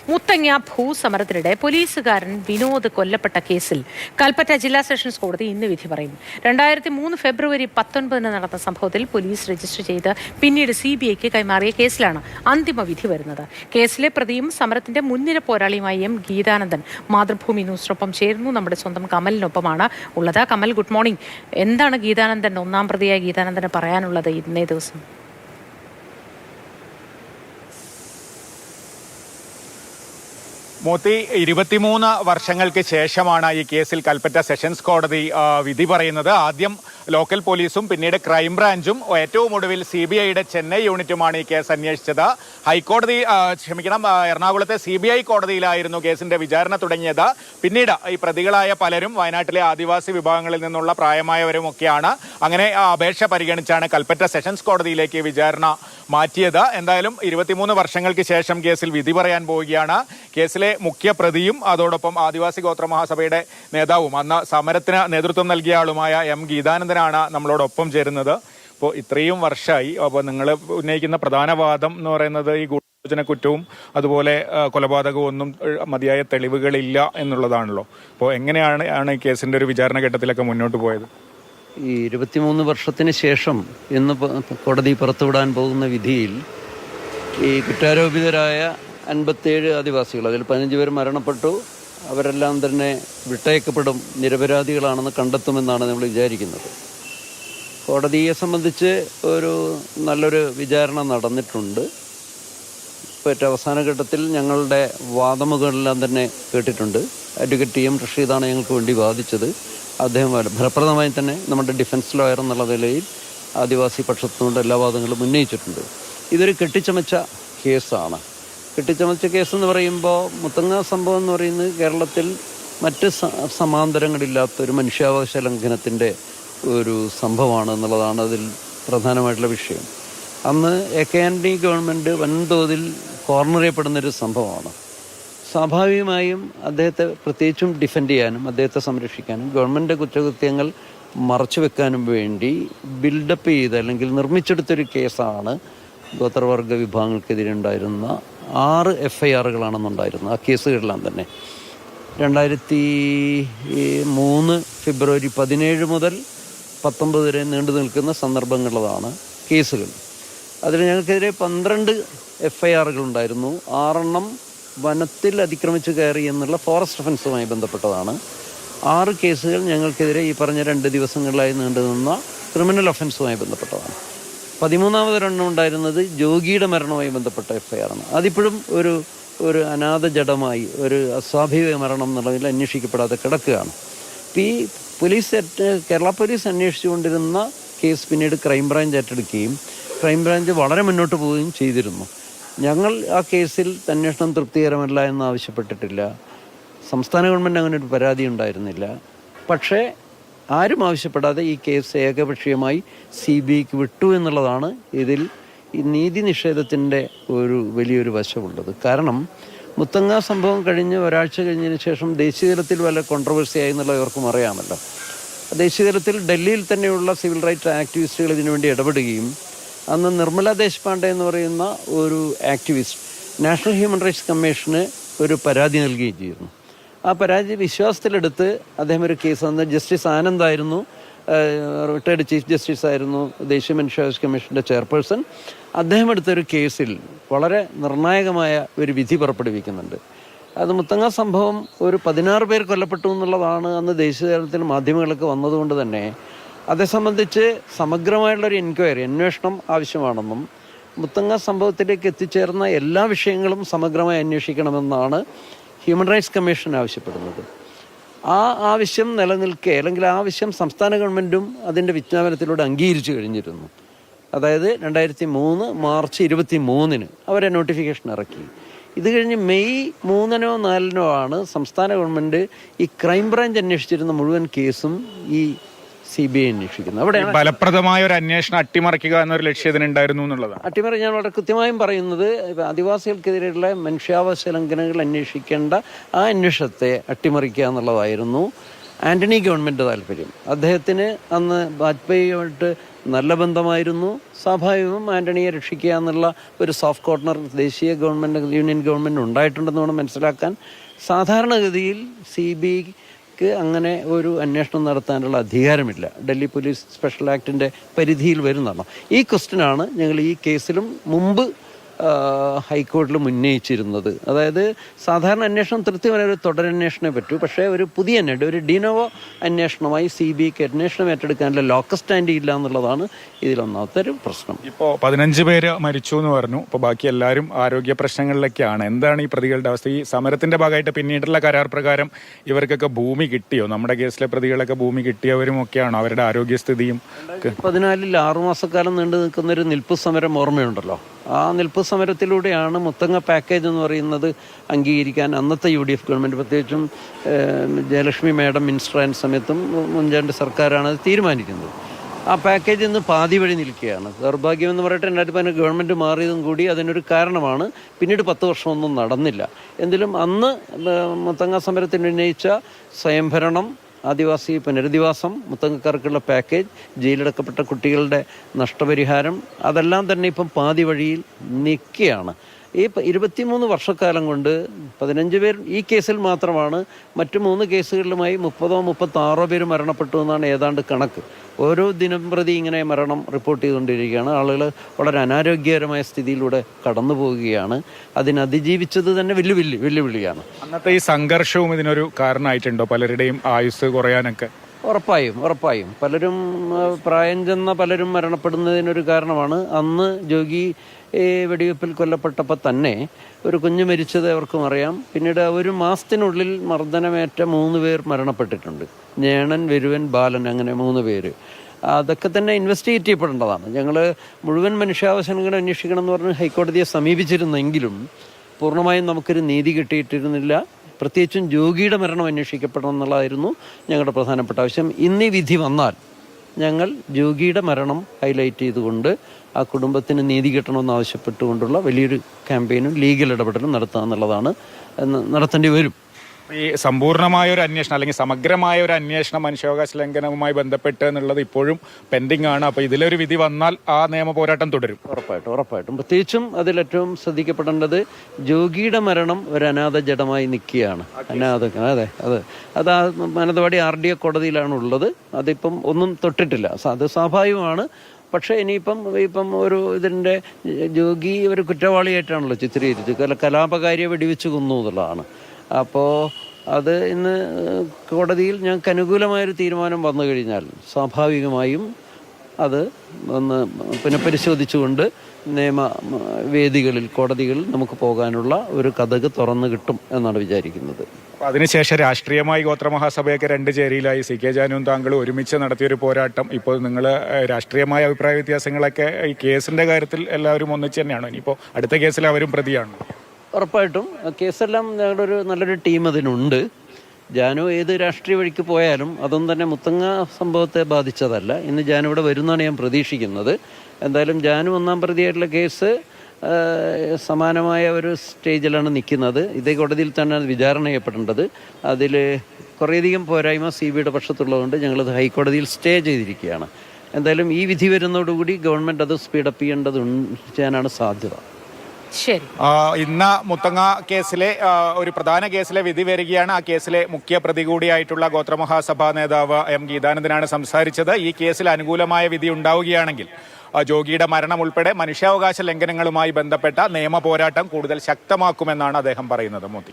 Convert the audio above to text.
മുത്തങ്ങ ഭൂസമരത്തിനിടെ പോലീസുകാരൻ വിനോദ് കൊല്ലപ്പെട്ട കേസിൽ കൽപ്പറ്റ ജില്ലാ സെഷൻസ് കോടതി ഇന്ന് വിധി പറയും. 2003 ഫെബ്രുവരി 19 നടന്ന സംഭവത്തിൽ പോലീസ് രജിസ്റ്റർ ചെയ്ത് പിന്നീട് CBIക്ക് കൈമാറിയ കേസിലാണ് അന്തിമ വിധി വരുന്നത്. കേസിലെ പ്രതിയും സമരത്തിന്റെ മുൻനിര പോരാളിയുമായ M ഗീതാനന്ദൻ മാതൃഭൂമി ന്യൂസിനൊപ്പം ചേരുന്നു. നമ്മുടെ സ്വന്തം കമലിനൊപ്പമാണ് ഉള്ളത്. Kamal, good morning. എന്താണ് ഗീതാനന്ദൻ, ഒന്നാം പ്രതിയായ ഗീതാനന്ദന് പറയാനുള്ളത് ഇന്നേ ദിവസം? മോത്തി, 23 വർഷങ്ങൾക്ക് ശേഷമാണ് ഈ കേസിൽ കൽപ്പറ്റ സെഷൻസ് കോടതി വിധി പറയുന്നത്. ആദ്യം ലോക്കൽ പോലീസും പിന്നീട് ക്രൈംബ്രാഞ്ചും ഏറ്റവും ഒടുവിൽ CBIയുടെ ചെന്നൈ യൂണിറ്റുമാണ് ഈ കേസ് അന്വേഷിച്ചത്. എറണാകുളത്തെ CBI കോടതിയിലായിരുന്നു കേസിന്റെ വിചാരണ തുടങ്ങിയത്. പിന്നീട് ഈ പ്രതികളായ പലരും വയനാട്ടിലെ ആദിവാസി വിഭാഗങ്ങളിൽ നിന്നുള്ള പ്രായമായവരും ഒക്കെയാണ്. അങ്ങനെ അപേക്ഷ പരിഗണിച്ചാണ് കൽപ്പറ്റ സെഷൻസ് കോടതിയിലേക്ക് വിചാരണ മാറ്റിയത്. എന്തായാലും 23 വർഷങ്ങൾക്ക് ശേഷം കേസിൽ വിധി പറയാൻ പോവുകയാണ്. കേസിലെ മുഖ്യ പ്രതിയും അതോടൊപ്പം ആദിവാസി ഗോത്ര മഹാസഭയുടെ നേതാവും അന്ന് സമരത്തിന് നേതൃത്വം നൽകിയ ആളുമായ M ഗീതാനന്ദനാണ് നമ്മളോടൊപ്പം ചേരുന്നത്. അപ്പോൾ ഇത്രയും വർഷമായി, അപ്പോൾ നിങ്ങൾ ഉന്നയിക്കുന്ന പ്രധാന വാദം എന്ന് പറയുന്നത് ഈ ഗൂഢാലോചന കുറ്റവും അതുപോലെ കൊലപാതകവും ഒന്നും മതിയായ തെളിവുകളില്ല എന്നുള്ളതാണല്ലോ. അപ്പോൾ എങ്ങനെയാണ് ഈ കേസിന്റെ ഒരു വിചാരണ ഘട്ടത്തിലൊക്കെ മുന്നോട്ട് പോയത്? ഈ 23 വർഷത്തിന് ശേഷം ഇന്ന് കോടതി പുറത്തുവിടാൻ പോകുന്ന വിധിയിൽ ഈ കുറ്റാരോപിതരായ 57 ആദിവാസികൾ, അതിൽ 15 പേർ മരണപ്പെട്ടു. അവരെല്ലാം തന്നെ വിട്ടയക്കപ്പെടും, നിരപരാധികളാണെന്ന് കണ്ടെത്തുമെന്നാണ് നമ്മൾ വിചാരിക്കുന്നത്. കോടതിയെ സംബന്ധിച്ച് നല്ലൊരു വിചാരണ നടന്നിട്ടുണ്ട്. ഇപ്പോൾ ഏറ്റവും അവസാന ഘട്ടത്തിൽ ഞങ്ങളുടെ വാദമുകളെല്ലാം തന്നെ കേട്ടിട്ടുണ്ട്. അഡ്വക്കേറ്റ് TM റഷീദാണ് ഞങ്ങൾക്ക് വേണ്ടി വാദിച്ചത്. അദ്ദേഹം ഫലപ്രദമായി തന്നെ നമ്മുടെ ഡിഫൻസ് ലോയർ എന്നുള്ള നിലയിൽ ആദിവാസി പക്ഷത്തുകൊണ്ട് എല്ലാ വാദങ്ങളും ഉന്നയിച്ചിട്ടുണ്ട്. ഇതൊരു കെട്ടിച്ചമച്ച കേസാണ്. കെട്ടിച്ചമച്ച കേസെന്ന് പറയുമ്പോൾ മുത്തങ്ങ സംഭവം എന്ന് പറയുന്നത് കേരളത്തിൽ മറ്റ് സമാന്തരങ്ങളില്ലാത്തൊരു മനുഷ്യാവകാശ ലംഘനത്തിൻ്റെ ഒരു സംഭവമാണ് എന്നുള്ളതാണ് അതിൽ പ്രധാനമായിട്ടുള്ള വിഷയം. അന്ന് AK ആന്റണി ഗവൺമെൻറ് വൻതോതിൽ കോർണർ ചെയ്യപ്പെടുന്നൊരു സംഭവമാണ്. സ്വാഭാവികമായും അദ്ദേഹത്തെ പ്രത്യേകിച്ചും ഡിഫെൻഡ് ചെയ്യാനും അദ്ദേഹത്തെ സംരക്ഷിക്കാനും ഗവൺമെൻറ് കുറ്റകൃത്യങ്ങൾ മറച്ചു വെക്കാനും വേണ്ടി ബിൽഡപ്പ് ചെയ്ത് അല്ലെങ്കിൽ നിർമ്മിച്ചെടുത്തൊരു കേസാണ് ഗോത്രവർഗ വിഭാഗങ്ങൾക്കെതിരെ ഉണ്ടായിരുന്ന 6 FIRകളാണെന്നുണ്ടായിരുന്നത്. ആ കേസുകളെല്ലാം തന്നെ 2003 ഫെബ്രുവരി 17 മുതൽ 19 വരെ നീണ്ടു നിൽക്കുന്ന സന്ദർഭങ്ങളിലാണ് കേസുകൾ. അതിൽ ഞങ്ങൾക്കെതിരെ 12 FIRകൾ ഉണ്ടായിരുന്നു. 6 വനത്തിൽ അതിക്രമിച്ച് കയറി എന്നുള്ള ഫോറസ്റ്റ് ഒഫൻസുമായി ബന്ധപ്പെട്ടതാണ്. 6 കേസുകൾ ഞങ്ങൾക്കെതിരെ ഈ പറഞ്ഞ 2 ദിവസങ്ങളിലായി നീണ്ടു നിന്ന ക്രിമിനൽ ഒഫൻസുമായി ബന്ധപ്പെട്ടതാണ്. 13ാമതൊരെണ്ണം ഉണ്ടായിരുന്നത് ജോഗിയുടെ മരണവുമായി ബന്ധപ്പെട്ട FIR ആണ്. അതിപ്പോഴും ഒരു അനാഥ ജഡമായി, ഒരു അസ്വാഭാവിക മരണം എന്നുള്ളതിൽ അന്വേഷിക്കപ്പെടാതെ കിടക്കുകയാണ്. ഈ കേരള പോലീസ് അന്വേഷിച്ചുകൊണ്ടിരുന്ന കേസ് പിന്നീട് ക്രൈംബ്രാഞ്ച് ഏറ്റെടുക്കുകയും ക്രൈംബ്രാഞ്ച് വളരെ മുന്നോട്ട് പോവുകയും ചെയ്തിരുന്നു. ഞങ്ങൾ ആ കേസിൽ അന്വേഷണം തൃപ്തികരമല്ല എന്ന് ആവശ്യപ്പെട്ടിട്ടില്ല. സംസ്ഥാന ഗവൺമെൻറ് അങ്ങനെ ഒരു പരാതി ഉണ്ടായിരുന്നില്ല. പക്ഷേ ആരും ആവശ്യപ്പെടാതെ ഈ കേസ് ഏകപക്ഷീയമായി CBIക്ക് വിട്ടു എന്നുള്ളതാണ് ഇതിൽ ഈ നീതി നിഷേധത്തിൻ്റെ വലിയൊരു വശമുള്ളത്. കാരണം മുത്തങ്ങ സംഭവം കഴിഞ്ഞ് ഒരാഴ്ച കഴിഞ്ഞതിന് ശേഷം ദേശീയതലത്തിൽ വല്ല കോൺട്രവേഴ്സി ആയി എന്നുള്ളത് ഇവർക്കും അറിയാമല്ലോ. ദേശീയതലത്തിൽ ഡൽഹിയിൽ തന്നെയുള്ള സിവിൽ റൈറ്റ്സ് ആക്ടിവിസ്റ്റുകൾ ഇതിനുവേണ്ടി ഇടപെടുകയും അന്ന് നിർമ്മല ദേശ്പാണ്ഡെ എന്ന് പറയുന്ന ഒരു activist national human rights commission ഒരു പരാതി നൽകുകയും ചെയ്യുന്നു. ആ പരാതി വിശ്വാസത്തിലെടുത്ത് അദ്ദേഹം ഒരു കേസ് തന്ന ജസ്റ്റിസ് ആനന്ദായിരുന്നു, റിട്ടയർഡ് ചീഫ് ജസ്റ്റിസ് ആയിരുന്നു, ദേശീയ മനുഷ്യാവകാശ കമ്മീഷൻ്റെ ചെയർപേഴ്സൺ. അദ്ദേഹം എടുത്തൊരു കേസിൽ വളരെ നിർണായകമായ ഒരു വിധി പുറപ്പെടുവിക്കുന്നുണ്ട്. അത് മുത്തങ്ങ സംഭവം 16 പേർ കൊല്ലപ്പെട്ടു എന്നുള്ളതാണ് അന്ന് ദേശീയ തലത്തിൽ മാധ്യമങ്ങളൊക്കെ വന്നതുകൊണ്ട് തന്നെ അതേ സംബന്ധിച്ച് സമഗ്രമായുള്ളൊരു അന്വേഷണം ആവശ്യമാണെന്നും മുത്തങ്ങ സംഭവത്തിലേക്ക് എത്തിച്ചേർന്ന എല്ലാ വിഷയങ്ങളും സമഗ്രമായി അന്വേഷിക്കണമെന്നാണ് ഹ്യൂമൻ റൈറ്റ്സ് കമ്മീഷൻ ആവശ്യപ്പെടുന്നത്. ആ ആവശ്യം നിലനിൽക്കെ, അല്ലെങ്കിൽ ആ ആവശ്യം സംസ്ഥാന ഗവൺമെൻറ്റും അതിൻ്റെ വിജ്ഞാപനത്തിലൂടെ അംഗീകരിച്ചു കഴിഞ്ഞിരുന്നു. അതായത് 2003 മാർച്ച് 23 അവരെ നോട്ടിഫിക്കേഷൻ ഇറക്കി. ഇത് കഴിഞ്ഞ് മെയ് 3 or 4 ആണ് സംസ്ഥാന ഗവൺമെൻറ് ഈ ക്രൈംബ്രാഞ്ച് അന്വേഷിച്ചിരുന്ന മുഴുവൻ കേസും ഈ CBI അന്വേഷിക്കുന്നത്. അവിടെ ഫലപ്രദമായ ഒരു അന്വേഷണം അട്ടിമറിക്കുക എന്നൊരു ലക്ഷ്യത്തിനുണ്ടായിരുന്നു എന്നുള്ളതാണ്. അട്ടിമറി ഞാൻ വളരെ കൃത്യമായും പറയുന്നത്, ആദിവാസികൾക്കെതിരെയുള്ള മനുഷ്യാവകാശ ലംഘനങ്ങൾ അന്വേഷിക്കേണ്ട ആ അന്വേഷണത്തെ അട്ടിമറിക്കുക എന്നുള്ളതായിരുന്നു ആൻ്റണി ഗവൺമെൻറ് താല്പര്യം. അദ്ദേഹത്തിന് അന്ന് വാജ്പേയിയുമായിട്ട് നല്ല ബന്ധമായിരുന്നു. സ്വാഭാവികവും ആൻ്റണിയെ രക്ഷിക്കുക എന്നുള്ള ഒരു സോഫ്റ്റ് കോർണർ ദേശീയ ഗവൺമെൻറ്, യൂണിയൻ ഗവൺമെൻറ് ഉണ്ടായിട്ടുണ്ടെന്ന് വേണം മനസ്സിലാക്കാൻ. സാധാരണഗതിയിൽ CBIക്ക് അങ്ങനെ ഒരു അന്വേഷണം നടത്താനുള്ള അധികാരമില്ല. ഡൽഹി പോലീസ് സ്പെഷ്യൽ ആക്ടിൻ്റെ പരിധിയിൽ വരുന്നതാണ്. ഈ ക്വസ്റ്റ്യനാണ് ഞങ്ങൾ ഈ കേസിലും മുമ്പ് ഹൈക്കോടതിയിൽ ഉന്നയിച്ചിരുന്നത്. അതായത് സാധാരണ അന്വേഷണം തൃപ്തിപരമായ ഒരു തുടരന്വേഷണമേ പറ്റൂ. പക്ഷേ ഒരു പുതിയ ഒരു ഡിനോവോ അന്വേഷണമായി CBIക്ക് അന്വേഷണം ഏറ്റെടുക്കാനുള്ള ലോക്കൽ സ്റ്റാൻഡ് ഇല്ല എന്നുള്ളതാണ് ഇതിലൊന്നാമത്തെ ഒരു പ്രശ്നം. ഇപ്പോൾ 15 പേര് മരിച്ചു എന്ന് പറഞ്ഞു. ഇപ്പോൾ ബാക്കി എല്ലാവരും ആരോഗ്യ പ്രശ്നങ്ങളിലൊക്കെയാണ്. എന്താണ് ഈ പ്രതികളുടെ അവസ്ഥ? ഈ സമരത്തിന്റെ ഭാഗമായിട്ട് പിന്നീടുള്ള കരാർ പ്രകാരം ഇവർക്കൊക്കെ ഭൂമി കിട്ടിയോ? നമ്മുടെ കേസിലെ പ്രതികളൊക്കെ ഭൂമി കിട്ടിയവരും ഒക്കെയാണോ? അവരുടെ ആരോഗ്യസ്ഥിതിയും 2014 6 മാസക്കാലം നീണ്ടു നിൽക്കുന്ന ഒരു നിൽപ്പ് സമരം ഓർമ്മയുണ്ടല്ലോ. ആ നിൽപ്പ് സമരത്തിലൂടെയാണ് മുത്തങ്ങ പാക്കേജ് എന്ന് പറയുന്നത് അംഗീകരിക്കാൻ അന്നത്തെ UDF ഗവൺമെൻറ്, പ്രത്യേകിച്ചും ജയലക്ഷ്മി മാഡം മിനിസ്റ്റർ ആയ സമയത്തും മുൻചാണ്ടി സർക്കാരാണ് അത് തീരുമാനിക്കുന്നത്. ആ പാക്കേജ് ഇന്ന് പാതി വഴി നിൽക്കുകയാണ്. ദൗർഭാഗ്യം എന്ന് പറയട്ടെ, 2015 ഗവൺമെൻറ് മാറിയതും കൂടി അതിനൊരു കാരണമാണ്. പിന്നീട് 10 വർഷമൊന്നും നടന്നില്ല. എങ്കിലും അന്ന് മുത്തങ്ങ സമരത്തിന് ഉന്നയിച്ച സ്വയംഭരണം, ആദിവാസി പുനരധിവാസം, മുത്തങ്ങക്കാർക്കുള്ള പാക്കേജ്, ജയിലടക്കപ്പെട്ട കുട്ടികളുടെ നഷ്ടപരിഹാരം, അതെല്ലാം തന്നെ ഇപ്പം പാതി വഴിയിൽ നിൽക്കുകയാണ്. ഈ 23 വർഷക്കാലം കൊണ്ട് 15 പേർ ഈ കേസിൽ മാത്രമാണ്. മറ്റു 3 കേസുകളിലുമായി 30-36 പേര് മരണപ്പെട്ടു എന്നാണ് ഏതാണ്ട് കണക്ക്. ഓരോ ദിനം പ്രതി ഇങ്ങനെ മരണം റിപ്പോർട്ട് ചെയ്തുകൊണ്ടിരിക്കുകയാണ്. ആളുകൾ വളരെ അനാരോഗ്യകരമായ സ്ഥിതിയിലൂടെ കടന്നു പോവുകയാണ്. അതിനതിജീവിച്ചത് തന്നെ വെല്ലുവിളിയാണ്. അന്നത്തെ ഈ സംഘർഷവും ഇതിനൊരു കാരണമായിട്ടുണ്ടോ? പലരുടെയും ആയുസ് കുറയാനൊക്കെ ഉറപ്പായും പലരും പ്രായം ചെന്ന പലരും മരണപ്പെടുന്നതിനൊരു കാരണമാണ്. അന്ന് ജോഗി വെടിവെപ്പിൽ കൊല്ലപ്പെട്ടപ്പോൾ തന്നെ ഒരു കുഞ്ഞ് മരിച്ചത് അവർക്കും അറിയാം. പിന്നീട് ഒരു മാസത്തിനുള്ളിൽ മർദ്ദനമേറ്റ 3 പേർ മരണപ്പെട്ടിട്ടുണ്ട്. ഞേണൻ, വരുവൻ, ബാലൻ, അങ്ങനെ 3 പേര്. അതൊക്കെ തന്നെ ഇൻവെസ്റ്റിഗേറ്റ് ചെയ്യപ്പെടേണ്ടതാണ്. ഞങ്ങൾ മുഴുവൻ മനുഷ്യാവകാശങ്ങൾ അന്വേഷിക്കണം എന്ന് പറഞ്ഞ് ഹൈക്കോടതിയെ സമീപിച്ചിരുന്നെങ്കിലും പൂർണ്ണമായും നമുക്കൊരു നീതി കിട്ടിയിട്ടിരുന്നില്ല. പ്രത്യേകിച്ചും ജോഗിയുടെ മരണം അന്വേഷിക്കപ്പെടണം എന്നുള്ളതായിരുന്നു ഞങ്ങളുടെ പ്രധാനപ്പെട്ട ആവശ്യം. ഇന്ന് ഈ വിധി വന്നാൽ ഞങ്ങൾ ജോഗിയുടെ മരണം ഹൈലൈറ്റ് ചെയ്തുകൊണ്ട് ആ കുടുംബത്തിന് നീതി കിട്ടണമെന്ന് ആവശ്യപ്പെട്ടുകൊണ്ടുള്ള വലിയൊരു ക്യാമ്പയിനും ലീഗൽ ഇടപെടലും നടത്തുക എന്നുള്ളതാണ്. നടത്തേണ്ടി വരും. ഈ സമ്പൂർണ്ണമായ ഒരു അന്വേഷണം അല്ലെങ്കിൽ സമഗ്രമായ ഒരു അന്വേഷണം മനുഷ്യാവകാശ ലംഘനവുമായി ബന്ധപ്പെട്ട് എന്നുള്ളത് ഇപ്പോഴും പെൻഡിങ് ആണ്. അപ്പോൾ ഇതിലൊരു വിധി വന്നാൽ ആ നിയമ പോരാട്ടം തുടരും. ഉറപ്പായിട്ടും. പ്രത്യേകിച്ചും അതിലേറ്റവും ശ്രദ്ധിക്കപ്പെടേണ്ടത് ജോഗിയുടെ മരണം ഒരു അനാഥ ജഡമായി നിൽക്കുകയാണ്. അത് മാനന്തവാടി RDA കോടതിയിലാണ് ഉള്ളത്. അതിപ്പം ഒന്നും തൊട്ടിട്ടില്ല. അത് സ്വാഭാവികമാണ്. പക്ഷേ ഇനിയിപ്പം ഒരു ഇതിൻ്റെ ജോഗി ഒരു കുറ്റവാളിയായിട്ടാണല്ലോ ചിത്രീകരിച്ചത്. കലാപകാരിയെ വെടിവെച്ച് കൊന്നു എന്നുള്ളതാണ്. അപ്പോൾ അത് ഇന്ന് കോടതിയിൽ ഞങ്ങൾക്ക് അനുകൂലമായൊരു തീരുമാനം വന്നു കഴിഞ്ഞാൽ സ്വാഭാവികമായും അത് ഒന്ന് പുനഃപരിശോധിച്ചുകൊണ്ട് നിയമവേദികളിൽ, കോടതികളിൽ നമുക്ക് പോകാനുള്ള ഒരു കതക് തുറന്നു കിട്ടും എന്നാണ് വിചാരിക്കുന്നത്. അതിനുശേഷം രാഷ്ട്രീയമായി ഗോത്രമഹാസഭയൊക്കെ 2 ചേരിയിലായി. CK ജാനുവും താങ്കളും ഒരുമിച്ച് നടത്തിയൊരു പോരാട്ടം. ഇപ്പോൾ നിങ്ങൾ രാഷ്ട്രീയമായ അഭിപ്രായ വ്യത്യാസങ്ങളൊക്കെ ഈ കേസിൻ്റെ കാര്യത്തിൽ എല്ലാവരും ഒന്നിച്ച് തന്നെയാണോ? ഇനിയിപ്പോൾ അടുത്ത കേസിൽ അവരും പ്രതിയാണ്. ഉറപ്പായിട്ടും കേസെല്ലാം ഞങ്ങളുടെ ഒരു നല്ലൊരു ടീം അതിനുണ്ട്. ജാനു ഏത് രാഷ്ട്രീയ വഴിക്ക് പോയാലും അതൊന്നും തന്നെ മുത്തങ്ങ സംഭവത്തെ ബാധിച്ചതല്ല. ഇന്ന് ജാനു ഇവിടെ വരുന്നതാണ് ഞാൻ പ്രതീക്ഷിക്കുന്നത്. എന്തായാലും ജാനു 1-ാം പ്രതിയായിട്ടുള്ള കേസ് സമാനമായ ഒരു സ്റ്റേജിലാണ് നിൽക്കുന്നത്. ഇതേ കോടതിയിൽ തന്നെ വിചാരണ ചെയ്യപ്പെടേണ്ടത്. അതിൽ കുറേയധികം പോരായ്മ CBIയുടെ പക്ഷത്തുള്ളതുകൊണ്ട് ഞങ്ങളത് ഹൈക്കോടതിയിൽ സ്റ്റേ ചെയ്തിരിക്കുകയാണ്. എന്തായാലും ഈ വിധി വരുന്നതോടുകൂടി ഗവൺമെൻറ് അത് സ്പീഡപ്പ് ചെയ്യാനാണ് സാധ്യത. ശരി. ഇന്ന് മുത്തങ്ങ കേസിലെ ഒരു പ്രധാന കേസിലെ വിധി വരികയാണ്. ആ കേസിലെ മുഖ്യ പ്രതി കൂടിയായിട്ടുള്ള ഗോത്രമഹാസഭാ നേതാവ് M ഗീതാനന്ദനാണ് സംസാരിച്ചത്. ഈ കേസിൽ അനുകൂലമായ വിധി ഉണ്ടാവുകയാണെങ്കിൽ ജോഗിയുടെ മരണം ഉൾപ്പെടെ മനുഷ്യാവകാശ ലംഘനങ്ങളുമായി ബന്ധപ്പെട്ട നിയമ പോരാട്ടം കൂടുതൽ ശക്തമാക്കുമെന്നാണ് അദ്ദേഹം പറയുന്നത്. മോദി.